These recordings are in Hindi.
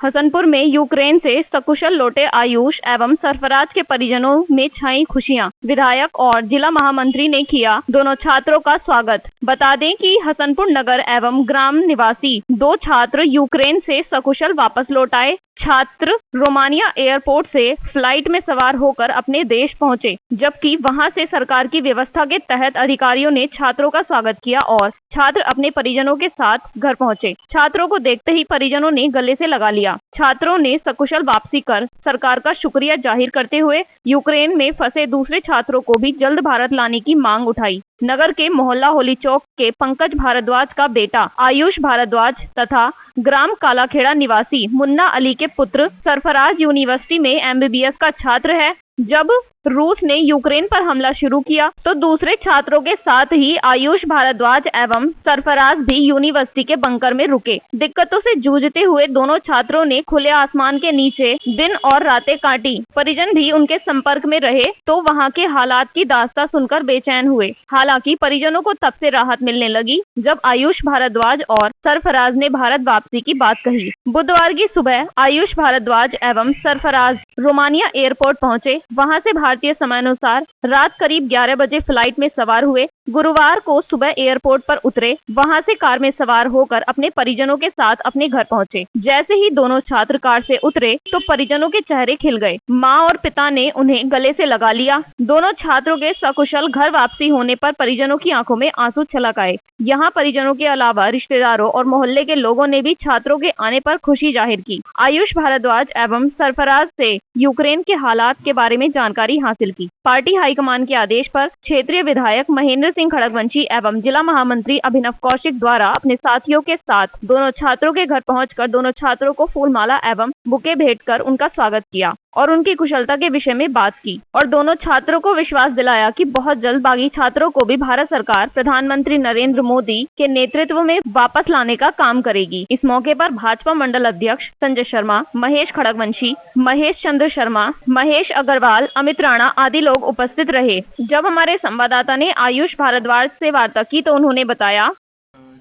हसनपुर में यूक्रेन से सकुशल लौटे आयुष एवं सरफराज के परिजनों में छाई खुशियां। विधायक और जिला महामंत्री ने किया दोनों छात्रों का स्वागत। बता दें कि हसनपुर नगर एवं ग्राम निवासी 2 छात्र यूक्रेन से सकुशल वापस लौट आए। छात्र रोमानिया एयरपोर्ट से फ्लाइट में सवार होकर अपने देश पहुंचे, जबकि वहां से सरकार की व्यवस्था के तहत अधिकारियों ने छात्रों का स्वागत किया और छात्र अपने परिजनों के साथ घर पहुंचे। छात्रों को देखते ही परिजनों ने गले से लगा लिया। छात्रों ने सकुशल वापसी कर सरकार का शुक्रिया जाहिर करते हुए यूक्रेन में फंसे दूसरे छात्रों को भी जल्द भारत लाने की मांग उठाई। नगर के मोहल्ला होली चौक के पंकज भारद्वाज का बेटा आयुष भारद्वाज तथा ग्राम कालाखेड़ा निवासी मुन्ना अली के पुत्र सरफराज यूनिवर्सिटी में एमबीबीएस का छात्र है। जब रूस ने यूक्रेन पर हमला शुरू किया तो दूसरे छात्रों के साथ ही आयुष भारद्वाज एवं सरफराज भी यूनिवर्सिटी के बंकर में रुके। दिक्कतों से जूझते हुए दोनों छात्रों ने खुले आसमान के नीचे दिन और रातें काटी। परिजन भी उनके संपर्क में रहे तो वहां के हालात की दास्तां सुनकर बेचैन हुए। हालांकि परिजनों को तब से राहत मिलने लगी जब आयुष भारद्वाज और सरफराज ने भारत वापसी की बात कही। बुधवार की सुबह आयुष भारद्वाज एवं सरफराज रोमानिया एयरपोर्ट पहुंचे। वहां से भारतीय समयानुसार रात करीब 11 बजे फ्लाइट में सवार हुए। गुरुवार को सुबह एयरपोर्ट पर उतरे। वहां से कार में सवार होकर अपने परिजनों के साथ अपने घर पहुंचे। जैसे ही दोनों छात्र कार से उतरे तो परिजनों के चेहरे खिल गए। मां और पिता ने उन्हें गले से लगा लिया। दोनों छात्रों के सकुशल घर वापसी होने पर परिजनों की आंखों में आंसू छलक आए। यहाँ परिजनों के अलावा रिश्तेदारों और मोहल्ले के लोगों ने भी छात्रों के आने पर खुशी जाहिर की। आयुष भारद्वाज एवं सरफराज से यूक्रेन के हालात के बारे में जानकारी हासिल की। पार्टी हाईकमान के आदेश पर क्षेत्रीय विधायक महेंद्र सिंह खड़गवंशी एवं जिला महामंत्री अभिनव कौशिक द्वारा अपने साथियों के साथ दोनों छात्रों के घर पहुंचकर दोनों छात्रों को फूलमाला एवं बुके भेंट कर उनका स्वागत किया और उनकी कुशलता के विषय में बात की और दोनों छात्रों को विश्वास दिलाया कि बहुत जल्द बागी छात्रों को भी भारत सरकार प्रधानमंत्री नरेंद्र मोदी के नेतृत्व में वापस लाने का काम करेगी। इस मौके पर भाजपा मंडल अध्यक्ष संजय शर्मा, महेश खड़गवंशी, महेश चंद्र शर्मा, महेश अग्रवाल, अमित राणा आदि लोग उपस्थित रहे। जब हमारे संवाददाता ने आयुष भारद्वाज से वार्ता की तो उन्होंने बताया,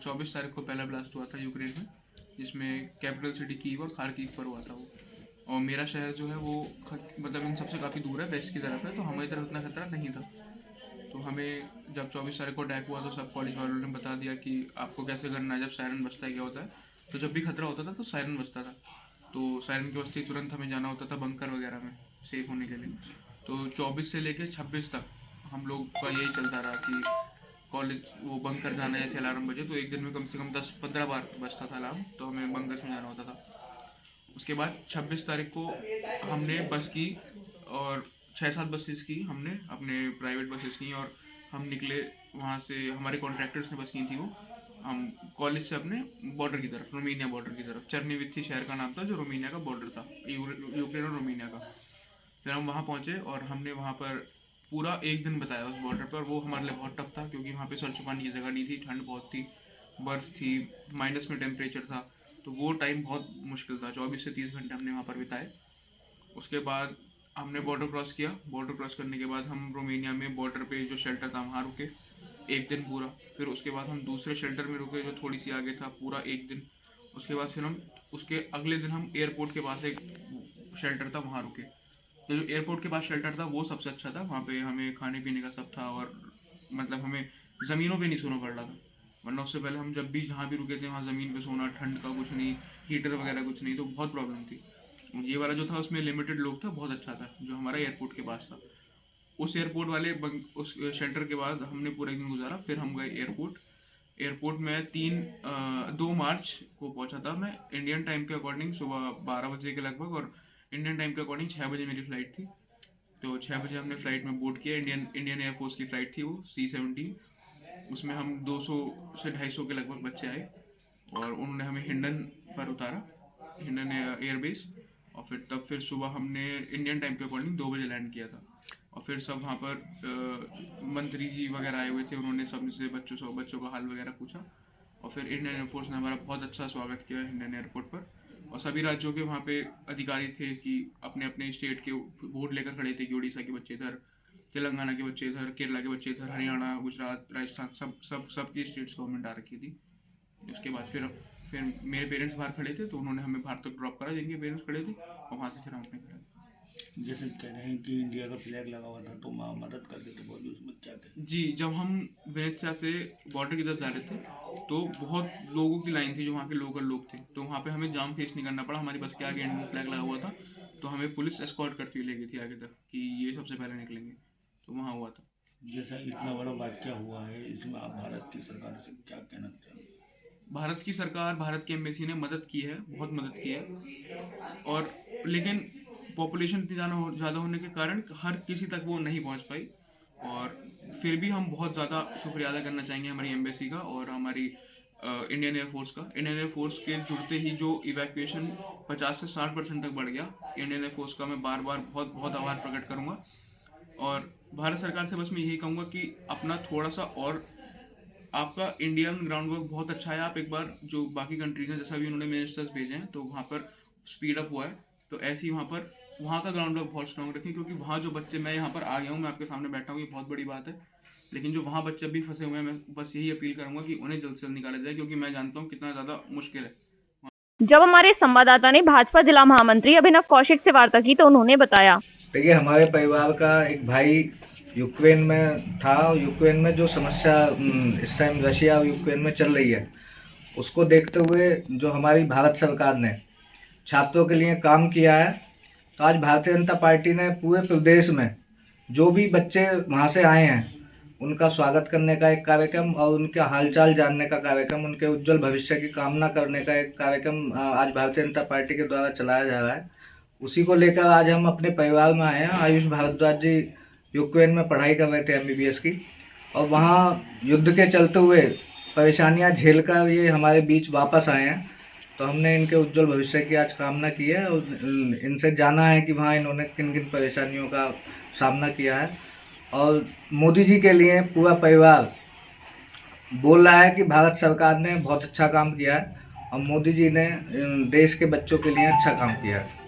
24 तारीख को पहला ब्लास्ट हुआ था यूक्रेन में, जिसमें कैपिटल सिटी कीव और खार्किव पर हुआ था वो। और मेरा शहर जो है वो मतलब इन सबसे काफ़ी दूर है, वेस्ट की तरफ है, तो हमारी तरफ इतना खतरा नहीं था। तो हमें जब 24 तारीख को अटैक हुआ तो सब कॉलेज वालों ने बता दिया कि आपको कैसे करना है। जब सायरन बजता है क्या होता है, तो जब भी खतरा होता था तो सायरन बजता था, तो सायरन की बजते ही तुरंत हमें जाना होता था बंकर वगैरह में सेफ होने के लिए। तो 24 से लेकर 26 तक हम लोग का यही चलता रहा कि कॉलेज वो बंकर जाना है। जैसे अलार्म बजे तो एक दिन में कम से कम 10-15 बार बजता था अलार्म, तो हमें बंकर्स में जाना होता था। उसके बाद 26 तारीख को हमने बस की और 6-7 बसेस की, हमने अपने प्राइवेट बसेस की और हम निकले वहाँ से। हमारे कॉन्ट्रैक्टर्स ने बस की थी वो। हम कॉलेज से अपने बॉर्डर की तरफ, रोमानिया बॉर्डर की तरफ, चर्निवित्सी शहर का नाम था जो रोमानिया का बॉर्डर था, यूक्रेन और रोमानिया का। फिर हम वहाँ पहुँचे और हमने वहाँ पर पूरा एक दिन बताया उस बॉर्डर पर। वो हमारे लिए बहुत टफ था क्योंकि वहाँ पे सर छुपाने की जगह नहीं थी, ठंड बहुत थी, बर्फ़ थी, माइनस में टेम्परेचर था, तो वो टाइम बहुत मुश्किल था। 24 से 30 घंटे हमने वहाँ पर बिताए। उसके बाद हमने बॉर्डर क्रॉस किया। बॉर्डर क्रॉस करने के बाद हम रोमानिया में बॉर्डर पे जो शेल्टर था वहाँ रुके एक दिन पूरा। फिर उसके बाद हम दूसरे शेल्टर में रुके जो थोड़ी सी आगे था, पूरा एक दिन। उसके बाद फिर हम उसके अगले दिन हम एयरपोर्ट के पास एक शेल्टर था वहाँ रुके। तो जो एयरपोर्ट के पास शेल्टर था वो सबसे अच्छा था। वहाँ पे हमें खाने पीने का सब था और मतलब हमें ज़मीनों पे नहीं सोना पड़ रहा था, वरना उससे पहले हम जब भी जहाँ भी रुके थे वहाँ ज़मीन पे सोना, ठंड का कुछ नहीं, हीटर वगैरह कुछ नहीं, तो बहुत प्रॉब्लम थी। ये वाला जो था उसमें लिमिटेड लोग था, बहुत अच्छा था जो हमारा एयरपोर्ट के पास था। उस एयरपोर्ट वाले उस शेल्टर के बाद हमने पूरा एक दिन गुजारा। फिर हम गए एयरपोर्ट। एयरपोर्ट में 2 मार्च को पहुंचा था मैं इंडियन टाइम के अकॉर्डिंग सुबह 12 बजे के लगभग, और इंडियन टाइम के अकॉर्डिंग 6 बजे मेरी फ़्लाइट थी। तो 6 बजे हमने फ़्लाइट में बोर्ड किया। इंडियन एयरफोर्स की फ़्लाइट थी वो, C-17। उसमें हम 200 से 250 के लगभग बच्चे आए और उन्होंने हमें हिंडन पर उतारा, हिंडन एयरबेस। और फिर सुबह हमने इंडियन टाइम के अकॉर्डिंग 2 बजे लैंड किया था। और फिर सब वहाँ पर मंत्री जी वगैरह आए हुए थे, उन्होंने सबसे बच्चों का हाल वगैरह पूछा। और फिर इंडियन एयरफोर्स ने हमारा बहुत अच्छा स्वागत किया इंडियन एयरपोर्ट पर। और सभी राज्यों के वहाँ पे अधिकारी थे कि अपने अपने स्टेट के बोर्ड लेकर खड़े थे कि उड़ीसा के बच्चे इधर, तेलंगाना के बच्चे इधर, केरला के बच्चे इधर, हरियाणा, गुजरात, राजस्थान, सब सब सबकी स्टेट्स गवर्नमेंट आ रखी थी। उसके बाद फिर मेरे पेरेंट्स बाहर खड़े थे तो उन्होंने हमें बाहर तक ड्रॉप करा, जिनके पेरेंट्स खड़े थे, और वहाँ से फिर हम अपने घर आए। जैसे कह रहे हैं कि इंडिया का फ्लैग लगा हुआ था तो माँ मदद कर देते बहुत, उसमें क्या थे? जी, जब हम वेनेत्सिया से बॉर्डर की तरफ जा रहे थे तो बहुत लोगों की लाइन थी, जो वहाँ के लोकल लोग थे, तो वहाँ पे हमें जाम फेस नहीं करना पड़ा। हमारी बस के आगे इंडियन फ्लैग लगा हुआ था, तो हमें पुलिस एस्कॉर्ट करती हुई ले गई थी आगे तक कि ये सबसे पहले निकलेंगे, तो वहाँ हुआ था। जैसा इतना बड़ा वाक़या हुआ है, इसमें आप भारत की सरकार से क्या कहना चाहेंगे? भारत की सरकार, भारत की एम्बेसी ने मदद की है, बहुत मदद की है, और लेकिन पॉपुलेशन इतनी ज़्यादा होने के कारण हर किसी तक वो नहीं पहुंच पाई। और फिर भी हम बहुत ज़्यादा शुक्रिया अदा करना चाहेंगे हमारी एम्बेसी का और हमारी इंडियन एयरफोर्स का। इंडियन एयरफोर्स के जुड़ते ही जो इवैक्यूएशन 50 से 60% तक बढ़ गया, इंडियन एयरफोर्स का मैं बार बार बहुत बहुत आभार प्रकट करूँगा। और भारत सरकार से बस मैं यही कहूँगा कि अपना थोड़ा सा, और आपका इंडियन ग्राउंड वर्क बहुत अच्छा है, आप एक बार जो बाकी कंट्रीज हैं, जैसा भी उन्होंने मिनिस्टर्स भेजे हैं तो वहाँ पर स्पीड अप हुआ है, तो ऐसे ही वहाँ का ग्राउंड वर्क बहुत स्ट्रॉन्ग रखें, क्योंकि वहाँ जो बच्चे, मैं यहाँ पर आ गया हूँ, मैं आपके सामने बैठा हूँ, ये बहुत बड़ी बात है, लेकिन जो वहाँ बच्चे अभी फंसे हुए हैं, मैं बस यही अपील करूँगा कि उन्हें जल्द से जल्द निकाला जाए, क्योंकि मैं जानता हूँ कितना ज़्यादा मुश्किल है। जब हमारे संवाददाता ने भाजपा जिला महामंत्री अभिनव कौशिक से वार्ता की तो उन्होंने बताया। देखिए, हमारे परिवार का एक भाई यूक्रेन में था। यूक्रेन में जो समस्या इस टाइम रशिया और यूक्रेन में चल रही है, उसको देखते हुए जो हमारी भारत सरकार ने छात्रों के लिए काम किया है, तो आज भारतीय जनता पार्टी ने पूरे प्रदेश में जो भी बच्चे वहाँ से आए हैं उनका स्वागत करने का एक कार्यक्रम और उनका हालचाल जानने का कार्यक्रम, उनके उज्जवल भविष्य की कामना करने का एक कार्यक्रम आज भारतीय जनता पार्टी के द्वारा चलाया जा रहा है। उसी को लेकर आज हम अपने परिवार में आए हैं। आयुष भारद्वाज जी यूक्रेन में पढ़ाई कर रहे थे MBBS की, और वहाँ युद्ध के चलते हुए परेशानियाँ झेलकर ये हमारे बीच वापस आए हैं, तो हमने इनके उज्जवल भविष्य की आज कामना की है और इनसे जाना है कि वहाँ इन्होंने किन किन परेशानियों का सामना किया है। और मोदी जी के लिए पूरा परिवार बोल रहा है कि भारत सरकार ने बहुत अच्छा काम किया है और मोदी जी ने देश के बच्चों के लिए अच्छा काम किया है।